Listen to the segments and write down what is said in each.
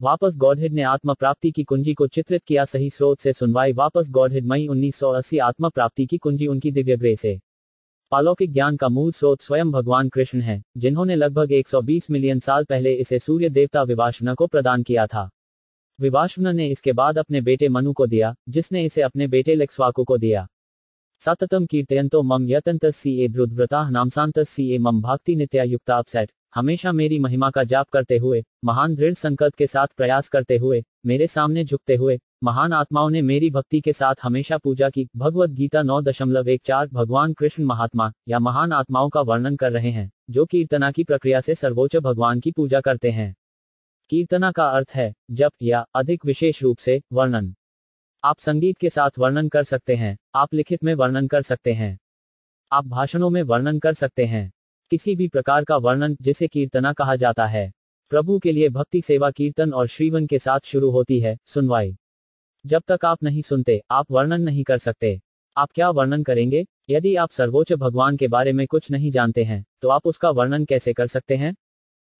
वापस गॉडहेड ने आत्म प्राप्ति की कुंजी को चित्रित किया। सही स्रोत से सुनवाई। वापस गॉडहेड मई 1980। आत्म प्राप्ति की कुंजी उनकी दिव्य ग्रेस है। अलौकिक ज्ञान का मूल स्रोत स्वयं भगवान कृष्ण हैं, जिन्होंने लगभग 120 मिलियन साल पहले इसे सूर्य देवता विवाष्ण को प्रदान किया था। विवाष्ण ने इसके बाद अपने बेटे मनु को दिया, जिसने इसे अपने बेटे इक्ष्वाकु को दिया। सततम कीर्तयन्तो मम यतन्तस्सीए द्रुतव्रताः नामसान्तस्सीए मम भक्ति नित्या युक्ता अपसेट। हमेशा मेरी महिमा का जाप करते हुए, महान दृढ़ संकल्प के साथ प्रयास करते हुए, मेरे सामने झुकते हुए, महान आत्माओं ने मेरी भक्ति के साथ हमेशा पूजा की। भगवद गीता 9.14। भगवान कृष्ण महात्मा या महान आत्माओं का वर्णन कर रहे हैं, जो कीर्तना की प्रक्रिया से सर्वोच्च भगवान की पूजा करते हैं। कीर्तना का अर्थ है जप या अधिक विशेष रूप से वर्णन। आप संगीत के साथ वर्णन कर सकते हैं, आप लिखित में वर्णन कर सकते हैं, आप भाषणों में वर्णन कर सकते हैं। किसी भी प्रकार का वर्णन जिसे कीर्तना कहा जाता है। प्रभु के लिए भक्ति सेवा कीर्तन और श्रीवन के साथ शुरू होती है। सुनवाई। जब तक आप नहीं सुनते, आप वर्णन नहीं कर सकते। आप क्या वर्णन करेंगे? यदि आप सर्वोच्च भगवान के बारे में कुछ नहीं जानते हैं, तो आप उसका वर्णन कैसे कर सकते हैं?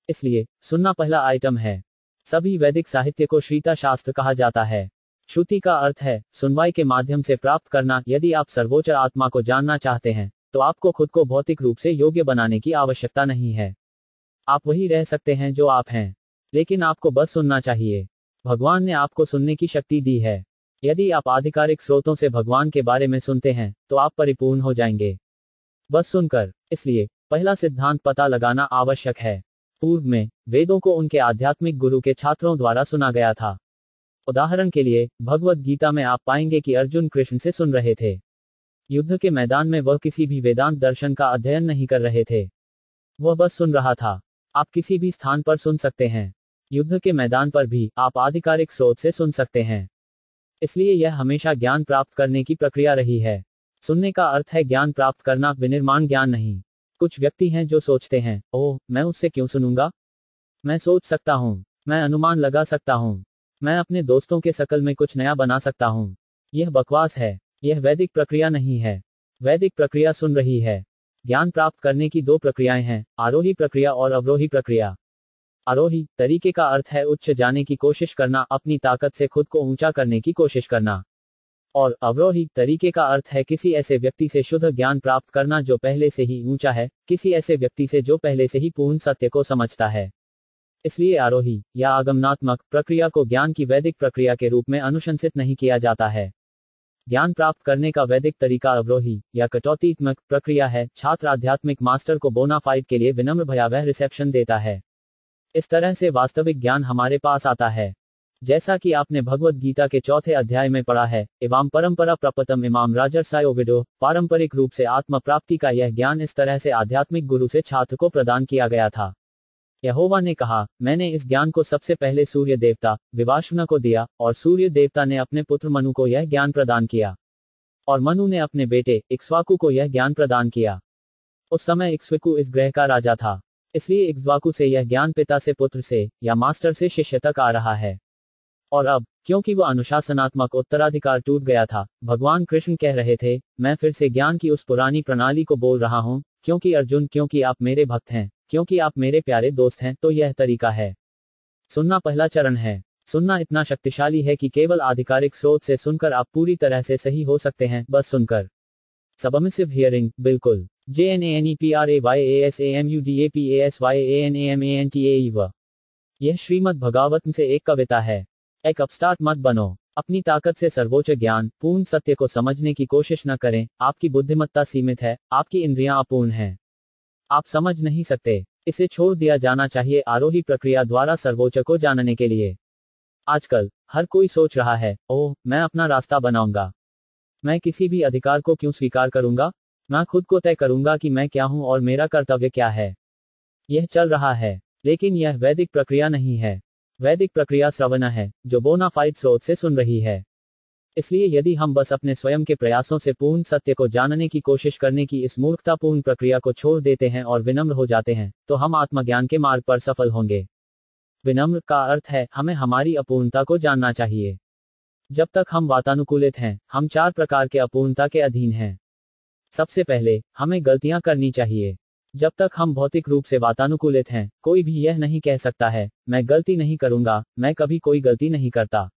इसलिए सुनना पहला आइटम है। सभी वैदिक साहित्य को श्रीता शास्त्र कहा जाता है। श्रुति का अर्थ है सुनवाई के माध्यम से प्राप्त करना। यदि आप सर्वोच्च आत्मा को जानना चाहते हैं, तो आपको खुद को भौतिक रूप से योग्य बनाने की आवश्यकता नहीं है। आप वही रह सकते हैं जो आप हैं, लेकिन आपको बस सुनना चाहिए। भगवान ने आपको सुनने की शक्ति दी है। यदि आप आधिकारिक स्रोतों से भगवान के बारे में सुनते हैं, तो आप परिपूर्ण हो जाएंगे बस सुनकर। इसलिए पहला सिद्धांत पता लगाना आवश्यक है। पूर्व में वेदों को उनके आध्यात्मिक गुरु के छात्रों द्वारा सुना गया था। उदाहरण के लिए भगवद गीता में आप पाएंगे कि अर्जुन कृष्ण से सुन रहे थे। युद्ध के मैदान में वह किसी भी वेदांत दर्शन का अध्ययन नहीं कर रहे थे, वह बस सुन रहा था। आप किसी भी स्थान पर सुन सकते हैं। युद्ध के मैदान पर भी आप आधिकारिक स्रोत से सुन सकते हैं। इसलिए यह हमेशा ज्ञान प्राप्त करने की प्रक्रिया रही है। सुनने का अर्थ है ज्ञान प्राप्त करना, विनिर्माण ज्ञान नहीं। कुछ व्यक्ति हैं जो सोचते हैं, ओह मैं उससे क्यों सुनूंगा, मैं सोच सकता हूं, मैं अनुमान लगा सकता हूं, मैं अपने दोस्तों के शकल में कुछ नया बना सकता हूं। यह बकवास है। यह वैदिक प्रक्रिया नहीं है। वैदिक प्रक्रिया सुन रही है। ज्ञान प्राप्त करने की दो प्रक्रियाएं हैं, आरोही प्रक्रिया और अवरोही प्रक्रिया। आरोही तरीके का अर्थ है उच्च जाने की कोशिश करना, अपनी ताकत से खुद को ऊंचा करने की कोशिश करना। और अवरोही तरीके का अर्थ है किसी ऐसे व्यक्ति से शुद्ध ज्ञान प्राप्त करना जो पहले से ही ऊंचा है, किसी ऐसे व्यक्ति से जो पहले से ही पूर्ण सत्य को समझता है। इसलिए आरोही या आगमनात्मक प्रक्रिया को ज्ञान की वैदिक प्रक्रिया के रूप में अनुशंसित नहीं किया जाता है। ज्ञान प्राप्त करने का वैदिक तरीका अवरोही या कटौतीत्मक प्रक्रिया है। छात्र आध्यात्मिक मास्टर को बोनाफाइड के लिए विनम्र भयावह रिसेप्शन देता है। इस तरह से वास्तविक ज्ञान हमारे पास आता है। जैसा कि आपने भगवद गीता के 4थे अध्याय में पढ़ा है, एवं परंपरा प्रपतम इमाम राजर्षयो विदो। पारंपरिक रूप से आत्म प्राप्ति का यह ज्ञान इस तरह से आध्यात्मिक गुरु से छात्र को प्रदान किया गया था। यहोवा ने कहा, मैंने इस ज्ञान को सबसे पहले सूर्य देवता विवाष्ण को दिया, और सूर्य देवता ने अपने पुत्र मनु को यह ज्ञान प्रदान किया, और मनु ने अपने बेटे इक्ष्वाकु को यह ज्ञान प्रदान किया। उस समय इक्ष्वाकु इस ग्रह का राजा था। इसलिए इक्ष्वाकु से यह ज्ञान पिता से पुत्र से या मास्टर से शिष्य तक आ रहा है। और अब क्योंकि वह अनुशासनात्मक उत्तराधिकार टूट गया था, भगवान कृष्ण कह रहे थे, मैं फिर से ज्ञान की उस पुरानी प्रणाली को बोल रहा हूं, क्योंकि अर्जुन, क्योंकि आप मेरे भक्त हैं, क्योंकि आप मेरे प्यारे दोस्त हैं, तो यह तरीका है। सुनना पहला चरण है। सुनना इतना शक्तिशाली है कि केवल आधिकारिक स्रोत से सुनकर आप पूरी तरह से सही हो सकते हैं, बस सुनकर। सबमिसिव हियरिंग, बिल्कुल। JNANEPRAYASAMUDAPASYANAMANTAEV। यह श्रीमद् भागवतम से एक कविता है। एक अपस्टार्ट मत बनो। अपनी ताकत से सर्वोच्च ज्ञान, पूर्ण सत्य को समझने की कोशिश न करें। आपकी बुद्धिमत्ता सीमित है, आपकी इंद्रियां अपूर्ण हैं, आप समझ नहीं सकते। इसे छोड़ दिया जाना चाहिए आरोही प्रक्रिया द्वारा सर्वोच्च को जानने के लिए। आजकल हर कोई सोच रहा है, ओह मैं अपना रास्ता बनाऊंगा, मैं किसी भी अधिकार को क्यों स्वीकार करूंगा, मैं खुद को तय करूंगा कि मैं क्या हूं और मेरा कर्तव्य क्या है। यह चल रहा है, लेकिन यह वैदिक प्रक्रिया नहीं है। वैदिक प्रक्रिया श्रवण है, जो बोनाफाइड स्रोत से सुन रही है। इसलिए यदि हम बस अपने स्वयं के प्रयासों से पूर्ण सत्य को जानने की कोशिश करने की इस मूर्खतापूर्ण प्रक्रिया को छोड़ देते हैं और विनम्र हो जाते हैं, तो हम आत्मज्ञान के मार्ग पर सफल होंगे। विनम्र का अर्थ है हमें हमारी अपूर्णता को जानना चाहिए। जब तक हम वातानुकूलित हैं, हम 4 प्रकार के अपूर्णता के अधीन हैं। सबसे पहले हमें गलतियां करनी चाहिए। जब तक हम भौतिक रूप से वातानुकूलित हैं, कोई भी यह नहीं कह सकता है, मैं गलती नहीं करूंगा, मैं कभी कोई गलती नहीं करता।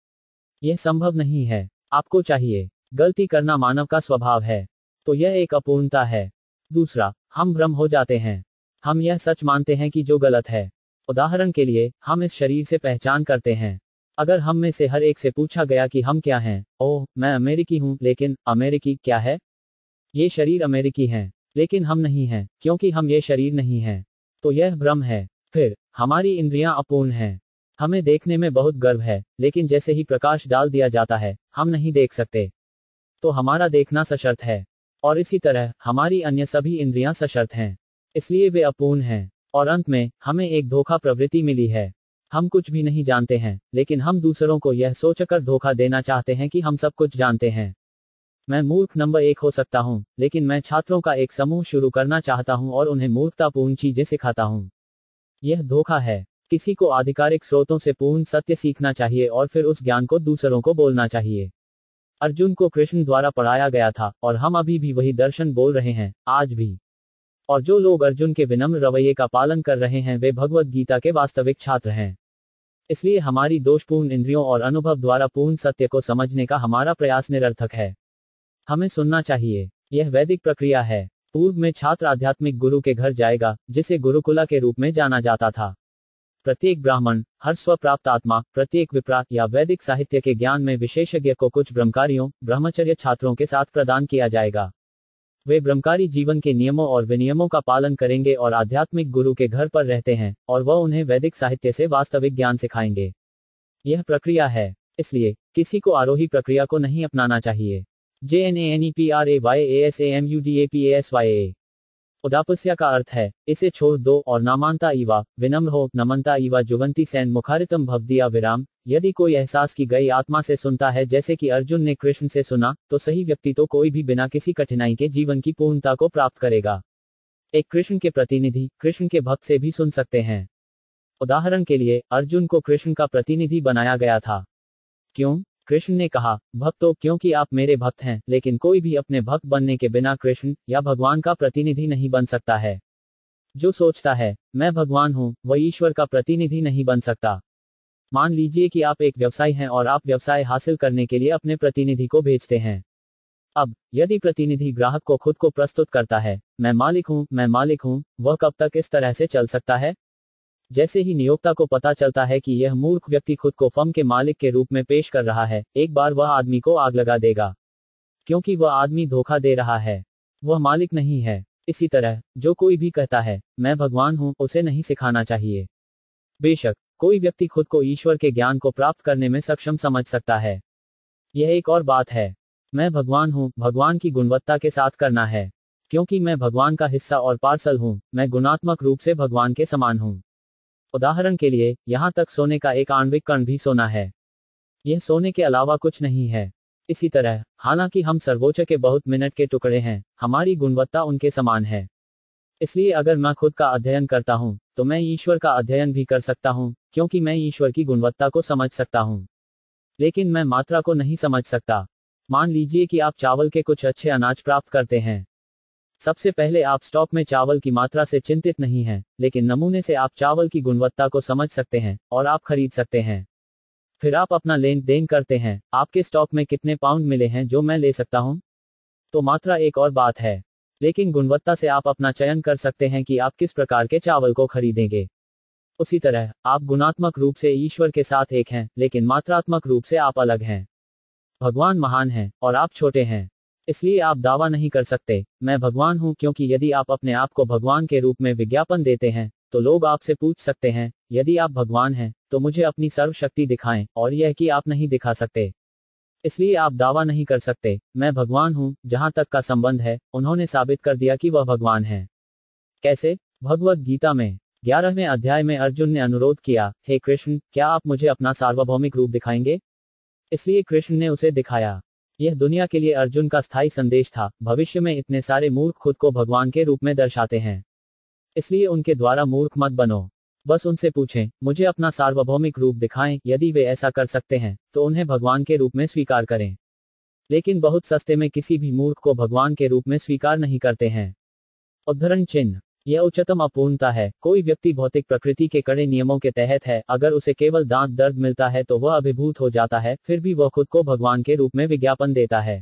यह संभव नहीं है। आपको चाहिए। गलती करना मानव का स्वभाव है। तो यह एक अपूर्णता है। दूसरा, हम भ्रम हो जाते हैं। हम यह सच मानते हैं कि जो गलत है। उदाहरण के लिए, हम इस शरीर से पहचान करते हैं। अगर हम में से हर एक से पूछा गया कि हम क्या हैं, ओह, मैं अमेरिकी हूं, लेकिन अमेरिकी क्या है? ये शरीर अमेरिकी हैं, लेकिन हम नहीं हैं, क्योंकि हम ये शरीर नहीं हैं। तो यह भ्रम है। फिर, हमारी इंद्रियां अपूर्ण हैं। हमें देखने में बहुत गर्व है, लेकिन जैसे ही प्रकाश डाल दिया जाता है, हम नहीं देख सकते। तो हमारा देखना सशर्त है। और इसी तरह, हमारी अन्य सभी इंद्रियां सशर्त हैं। इसलिए वे अपूर्ण हैं। और अंत में, हमें एक धोखा प्रवृत्ति मिली है। हम कुछ भी नहीं जानते हैं, लेकिन हम दूसरों को यह सोचकर धोखा देना चाहते हैं कि हम सब कुछ जानते हैं। मैं मूर्ख नंबर 1 हो सकता हूं, लेकिन मैं छात्रों का एक समूह शुरू करना चाहता हूं और उन्हें मूर्खतापूर्ण चीजें सिखाता हूं। यह धोखा है। किसी को आधिकारिक स्रोतों से पूर्ण सत्य सीखना चाहिए और फिर उस ज्ञान को दूसरों को बोलना चाहिए। अर्जुन को कृष्ण द्वारा पढ़ाया गया था, और हम अभी भी वही दर्शन बोल रहे हैं, आज भी। और जो लोग अर्जुन के विनम्र रवैये का पालन कर रहे हैं, वे भगवद गीता के वास्तविक छात्र हैं। इसलिए हमारी दोषपूर्ण इंद्रियों और अनुभव द्वारा पूर्ण सत्य को समझने का हमारा प्रयास निरर्थक है। हमें सुनना चाहिए। यह वैदिक प्रक्रिया है। पूर्व में छात्र आध्यात्मिक गुरु के घर जाएगा, जिसे गुरुकुला के रूप में जाना जाता था। प्रत्येक ब्राह्मण, हर स्वप्राप्त आत्मा, प्रत्येक विप्रा या वैदिक साहित्य के ज्ञान में विशेषज्ञ को कुछ ब्रह्मकारियों, ब्रह्मचर्य छात्रों के साथ प्रदान किया जाएगा। वे ब्रह्मकारी जीवन के नियमों और विनियमों का पालन करेंगे और आध्यात्मिक गुरु के घर पर रहते हैं, और वह उन्हें वैदिक साहित्य से वास्तविक ज्ञान सिखाएंगे। यह प्रक्रिया है। इसलिए, किसी को आरोही प्रक्रिया को नहीं अपनाना चाहिए। JNANEPRAYASAMUDAPASYA। उदापस्या का अर्थ है, इसे छोड़ दो और नामांता इवा, विनम्र हो, नमनता इवा जुवंती सैन मुखारितम भवदिया विराम। यदि कोई एहसास की गई आत्मा से सुनता है, जैसे कि अर्जुन ने कृष्ण से सुना, तो सही व्यक्ति तो कोई भी बिना किसी कठिनाई के जीवन की पूर्णता को प्राप्त करेगा। एक कृष्ण के प्रतिनिधि, कृष्ण के भक्त से भी सुन सकते हैं। उदाहरण के लिए, अर्जुन को कृष्ण का प्रतिनिधि बनाया गया था। क्यों? कृष्ण ने कहा, भक्तों, क्योंकि आप मेरे भक्त हैं, लेकिन कोई भी अपने भक्त बनने के बिना कृष्ण या भगवान का प्रतिनिधि नहीं बन सकता है। जो सोचता है, मैं भगवान हूं, वह ईश्वर का प्रतिनिधि नहीं बन सकता। मान लीजिए कि आप एक व्यवसायी हैं और आप व्यवसाय हासिल करने के लिए अपने प्रतिनिधि को भेजते हैं। अब, यदि प्रतिनिधि ग्राहक को खुद को प्रस्तुत करता है, मैं मालिक हूं, मैं मालिक हूं, वह कब तक इस तरह से चल सकता है? जैसे ही नियोक्ता को पता चलता है कि यह मूर्ख व्यक्ति खुद को फर्म के मालिक के रूप में पेश कर रहा है, एक बार वह आदमी को आग लगा देगा। क्योंकि वह आदमी धोखा दे रहा है। वह मालिक नहीं है। इसी तरह, जो कोई भी कहता है, मैं भगवान हूं, उसे नहीं सिखाना चाहिए। बेशक, कोई व्यक्ति खुद को ईश्वर के ज्ञान को प्राप्त करने में सक्षम समझ सकता है। यह एक और बात है। मैं भगवान हूं, भगवान की गुणवत्ता के साथ करना है। क्योंकि मैं भगवान का हिस्सा और पार्सल हूं, मैं गुणात्मक रूप से भगवान के समान हूं। उदाहरण के लिए, यहां तक सोने का एक आणविक कण भी सोना है। यह सोने के अलावा कुछ नहीं है। इसी तरह, हालांकि हम सर्वोच्च के बहुत मिनट के टुकड़े हैं, हमारी गुणवत्ता उनके समान है। इसलिए अगर मैं खुद का अध्ययन करता हूं, तो मैं ईश्वर का अध्ययन भी कर सकता हूं, क्योंकि मैं ईश्वर की गुणवत्ता को समझ सकता हूं। लेकिन मैं मात्रा को नहीं समझ सकता। मान लीजिए कि आप चावल के कुछ अच्छे अनाज प्राप्त करते हैं। सबसे पहले आप स्टॉक में चावल की मात्रा से चिंतित नहीं हैं, लेकिन नमूने से आप चावल की गुणवत्ता को समझ सकते हैं और आप खरीद सकते हैं। फिर आप अपना लेन देन करते हैं, आपके स्टॉक में कितने पाउंड मिले हैं जो मैं ले सकता हूं? तो मात्रा एक और बात है, लेकिन गुणवत्ता से आप अपना चयन कर सकते हैं कि आप किस प्रकार के चावल को खरीदेंगे। उसी तरह, आप गुणात्मक रूप से ईश्वर के साथ एक हैं, लेकिन मात्रात्मक रूप से आप अलग हैं। भगवान महान है और आप छोटे हैं। इसलिए आप दावा नहीं कर सकते, मैं भगवान हूं, क्योंकि यदि आप अपने आप को भगवान के रूप में विज्ञापन देते हैं, तो लोग आपसे पूछ सकते हैं, यदि आप भगवान हैं, तो मुझे अपनी सर्वशक्ति दिखाएं, और यह कि आप नहीं दिखा सकते। इसलिए आप दावा नहीं कर सकते, मैं भगवान हूं। जहां तक का संबंध है, उन्होंने साबित कर दिया कि वह भगवान है। कैसे? भगवद गीता में 11वें अध्याय में अर्जुन ने अनुरोध किया, हे कृष्ण, क्या आप मुझे अपना सार्वभौमिक रूप दिखाएंगे? इसलिए कृष्ण ने उसे दिखाया। यह दुनिया के लिए अर्जुन का स्थायी संदेश था। भविष्य में इतने सारे मूर्ख खुद को भगवान के रूप में दर्शाते हैं। इसलिए उनके द्वारा मूर्ख मत बनो। बस उनसे पूछें, मुझे अपना सार्वभौमिक रूप दिखाएं। यदि वे ऐसा कर सकते हैं, तो उन्हें भगवान के रूप में स्वीकार करें। लेकिन बहुत सस्ते में किसी भी मूर्ख को भगवान के रूप में स्वीकार नहीं करते हैं। उद्धरण चिन्ह। यह उच्चतम अपूर्णता है। कोई व्यक्ति भौतिक प्रकृति के कड़े नियमों के तहत है, अगर उसे केवल दांत दर्द मिलता है तो वह अभिभूत हो जाता है, फिर भी वह खुद को भगवान के रूप में विज्ञापन देता है।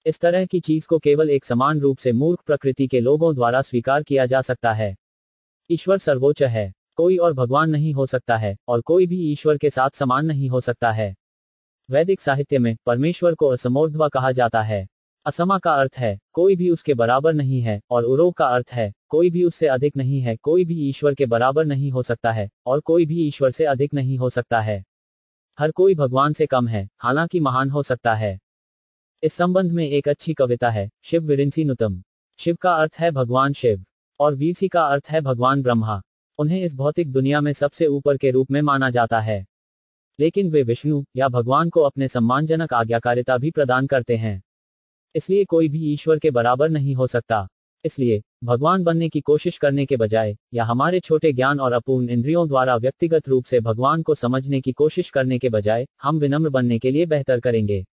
इस तरह की चीज को केवल एक समान रूप से मूर्ख प्रकृति के लोगों द्वारा स्वीकार किया जा सकता है। ईश्वर सर्वोच्च है, कोई और भगवान नहीं हो सकता है, और कोई भी ईश्वर के साथ समान नहीं हो सकता है। वैदिक साहित्य में परमेश्वर को असमोर्ध्व कहा जाता है। असमा का अर्थ है कोई भी उसके बराबर नहीं है, और उरो का अर्थ है कोई भी उससे अधिक नहीं है। कोई भी ईश्वर के बराबर नहीं हो सकता है, और कोई भी ईश्वर से अधिक नहीं हो सकता है। हर कोई भगवान से कम है, हालांकि महान हो सकता है। इस संबंध में एक अच्छी कविता है, शिव विरिंसी नुतम। शिव का अर्थ है भगवान शिव, और वीरसी का अर्थ है भगवान ब्रह्मा। उन्हें इस भौतिक दुनिया में सबसे ऊपर के रूप में माना जाता है, लेकिन वे विष्णु या भगवान को अपने सम्मानजनक आज्ञाकारिता भी प्रदान करते हैं। इसलिए कोई भी ईश्वर के बराबर नहीं हो सकता। इसलिए भगवान बनने की कोशिश करने के बजाय, या हमारे छोटे ज्ञान और अपूर्ण इंद्रियों द्वारा व्यक्तिगत रूप से भगवान को समझने की कोशिश करने के बजाय, हम विनम्र बनने के लिए बेहतर करेंगे।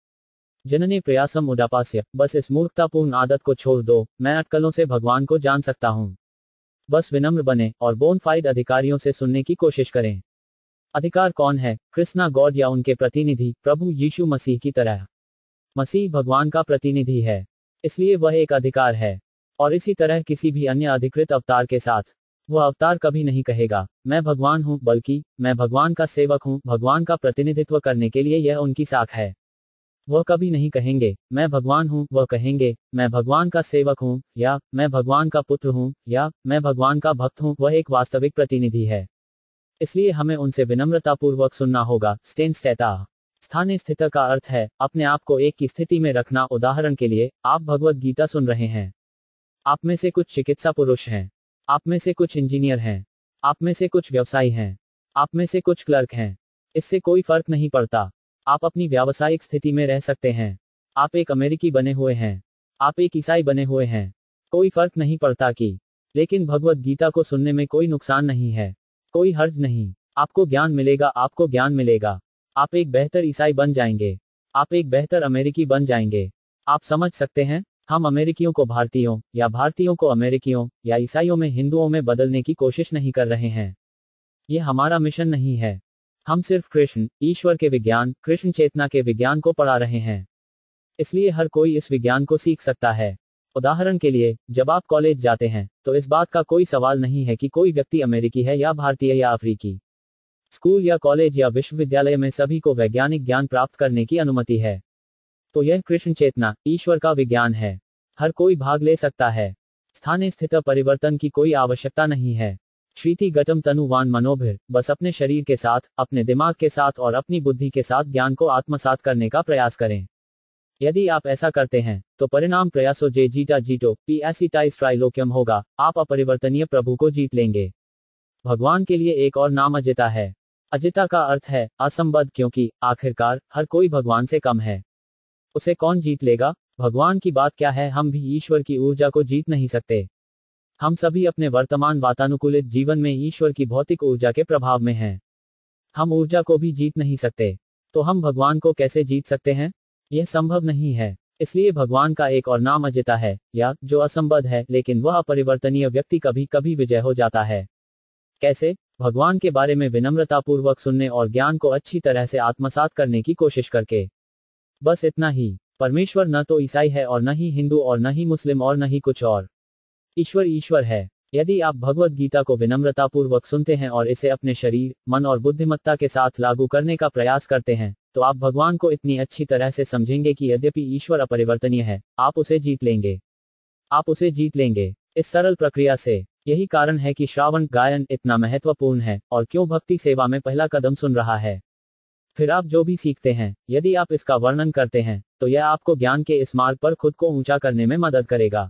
जनने प्रयासम उदापास्य, बस इस मूर्खतापूर्ण आदत को छोड़ दो, मैं अटकलों से भगवान को जान सकता हूँ। बस विनम्र बने और बोनफाइड अधिकारियों से सुनने की कोशिश करें। अधिकार कौन है? कृष्णा गॉड या उनके प्रतिनिधि प्रभु यीशु मसीह की तरह। मसीह भगवान का प्रतिनिधि है, इसलिए वह एक अधिकार है। और इसी तरह किसी भी अन्य अधिकृत अवतार के साथ, वह अवतार कभी नहीं कहेगा मैं भगवान हूं, बल्कि मैं भगवान का सेवक हूं। भगवान का प्रतिनिधित्व करने के लिए यह उनकी साख है। वह कभी नहीं कहेंगे मैं भगवान हूं, वह कहेंगे मैं भगवान का सेवक हूं, या मैं भगवान का पुत्र हूं, या मैं भगवान का भक्त हूं। वह एक वास्तविक प्रतिनिधि है, इसलिए हमें उनसे विनम्रतापूर्वक सुनना होगा। स्टेन स्टेटा। स्थानीय स्थिति का अर्थ है अपने आप को एक की स्थिति में रखना। उदाहरण के लिए, आप भगवत गीता सुन रहे हैं। आप में से कुछ चिकित्सा पुरुष हैं, आप में से कुछ इंजीनियर हैं, आप में से कुछ व्यवसायी हैं, आप में से कुछ क्लर्क हैं। इससे कोई फर्क नहीं पड़ता। आप अपनी व्यावसायिक स्थिति में रह सकते हैं। आप एक अमेरिकी बने हुए हैं, आप एक ईसाई बने हुए हैं, कोई फर्क नहीं पड़ता कि। लेकिन भगवत गीता को सुनने में कोई नुकसान नहीं है, कोई हर्ज नहीं। आपको ज्ञान मिलेगा, आपको ज्ञान मिलेगा। आप एक बेहतर ईसाई बन जाएंगे, आप एक बेहतर अमेरिकी बन जाएंगे। आप समझ सकते हैं, हम अमेरिकियों को भारतीयों, या भारतीयों को अमेरिकियों, या ईसाइयों में हिंदुओं में बदलने की कोशिश नहीं कर रहे हैं। यह हमारा मिशन नहीं है। हम सिर्फ कृष्ण, ईश्वर के विज्ञान, कृष्ण चेतना के विज्ञान को पढ़ा रहे हैं। इसलिए हर कोई इस विज्ञान को सीख सकता है। उदाहरण के लिए, जब आप कॉलेज जाते हैं तो इस बात का कोई सवाल नहीं है कि कोई व्यक्ति अमेरिकी है या भारतीय या अफ्रीकी। स्कूल या कॉलेज या विश्वविद्यालय में सभी को वैज्ञानिक ज्ञान प्राप्त करने की अनुमति है। तो यह कृष्ण चेतना, ईश्वर का विज्ञान है। हर कोई भाग ले सकता है। स्थानीय स्थिति परिवर्तन की कोई आवश्यकता नहीं है। श्रीति गतम तनुवान मनोभिर, बस अपने शरीर के साथ, अपने दिमाग के साथ और अपनी बुद्धि के साथ ज्ञान को आत्मसात करने का प्रयास करें। यदि आप ऐसा करते हैं तो परिणाम प्रयासो जे जीटा जीटो पी एसिटाइज ट्राइलोक्यम होगा। आप अपरिवर्तनीय प्रभु को जीत लेंगे। भगवान के लिए एक और नाम अजिता है। अजिता का अर्थ है असंबद्ध, क्योंकि आखिरकार हर कोई भगवान से कम है। उसे कौन जीत लेगा? भगवान की बात क्या है, हम भी ईश्वर की ऊर्जा को जीत नहीं सकते। हम सभी अपने वर्तमान वातानुकूलित जीवन में ईश्वर की भौतिक ऊर्जा के प्रभाव में हैं। हम ऊर्जा को भी जीत नहीं सकते, तो हम भगवान को कैसे जीत सकते हैं? यह संभव नहीं है। इसलिए भगवान का एक और नाम अजिता है, या जो असंबद्ध है, लेकिन वह अपरिवर्तनीय व्यक्ति कभी कभी विजय हो जाता है। कैसे? भगवान के बारे में विनम्रतापूर्वक सुनने और ज्ञान को अच्छी तरह से आत्मसात करने की कोशिश करके। बस इतना ही। परमेश्वर न तो ईसाई है, और न ही हिंदू, और न ही मुस्लिम, और न ही कुछ और। ईश्वर ईश्वर है। यदि आप भगवत गीता को विनम्रतापूर्वक सुनते हैं और इसे अपने शरीर, मन और बुद्धिमत्ता के साथ लागू करने का प्रयास करते हैं, तो आप भगवान को इतनी अच्छी तरह से समझेंगे कि यद्यपि ईश्वर अपरिवर्तनीय है, आप उसे जीत लेंगे। आप उसे जीत लेंगे इस सरल प्रक्रिया से। यही कारण है कि श्रावण गायन इतना महत्वपूर्ण है, और क्यों भक्ति सेवा में पहला कदम सुन रहा है। फिर आप जो भी सीखते हैं, यदि आप इसका वर्णन करते हैं, तो यह आपको ज्ञान के इस मार्ग पर खुद को ऊंचा करने में मदद करेगा।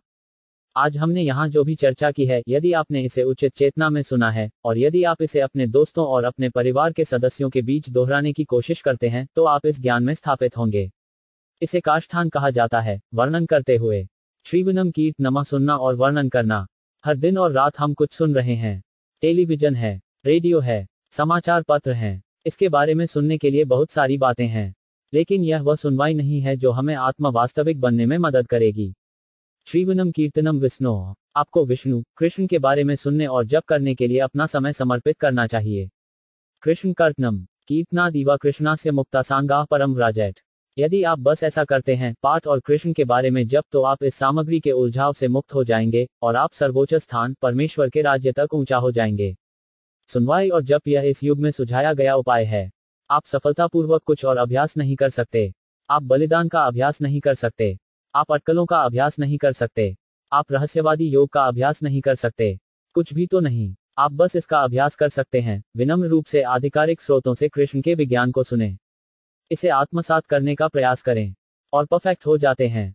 आज हमने यहाँ जो भी चर्चा की है, यदि आपने इसे उचित चेतना में सुना है, और यदि आप इसे अपने दोस्तों और अपने परिवार के सदस्यों के बीच दोहराने की कोशिश करते हैं, तो आप इस ज्ञान में स्थापित होंगे। इसे काष्ठान कहा जाता है। वर्णन करते हुए श्रीवनम कीर्तनमा, सुनना और वर्णन करना। हर दिन और रात हम कुछ सुन रहे हैं। टेलीविजन है, रेडियो है, समाचार पत्र हैं। इसके बारे में सुनने के लिए बहुत सारी बातें हैं, लेकिन यह वह सुनवाई नहीं है जो हमें आत्मा वास्तविक बनने में मदद करेगी। श्रीवनम कीर्तनम विष्णु। आपको विष्णु कृष्ण के बारे में सुनने और जप करने के लिए अपना समय समर्पित करना चाहिए। कृष्ण कर्तनम कीर्तनादिवा कृष्णास्य मुक्ता सांगा परम व्राजैत। यदि आप बस ऐसा करते हैं, पाठ और कृष्ण के बारे में जप, तो आप इस सामग्री के उलझाव से मुक्त हो जाएंगे और आप सर्वोच्च स्थान परमेश्वर के राज्य तक ऊंचा हो जाएंगे। सुनवाई और जप यह इस युग में सुझाया गया उपाय है। आप सफलतापूर्वक कुछ और अभ्यास नहीं कर सकते। आप बलिदान का अभ्यास नहीं कर सकते। आप अटकलों का अभ्यास नहीं कर सकते। आप रहस्यवादी योग का अभ्यास नहीं कर सकते। कुछ भी तो नहीं। आप बस इसका अभ्यास कर सकते हैं। विनम्र रूप से आधिकारिक स्रोतों से कृष्ण के विज्ञान को सुने, इसे आत्मसात करने का प्रयास करें और परफेक्ट हो जाते हैं।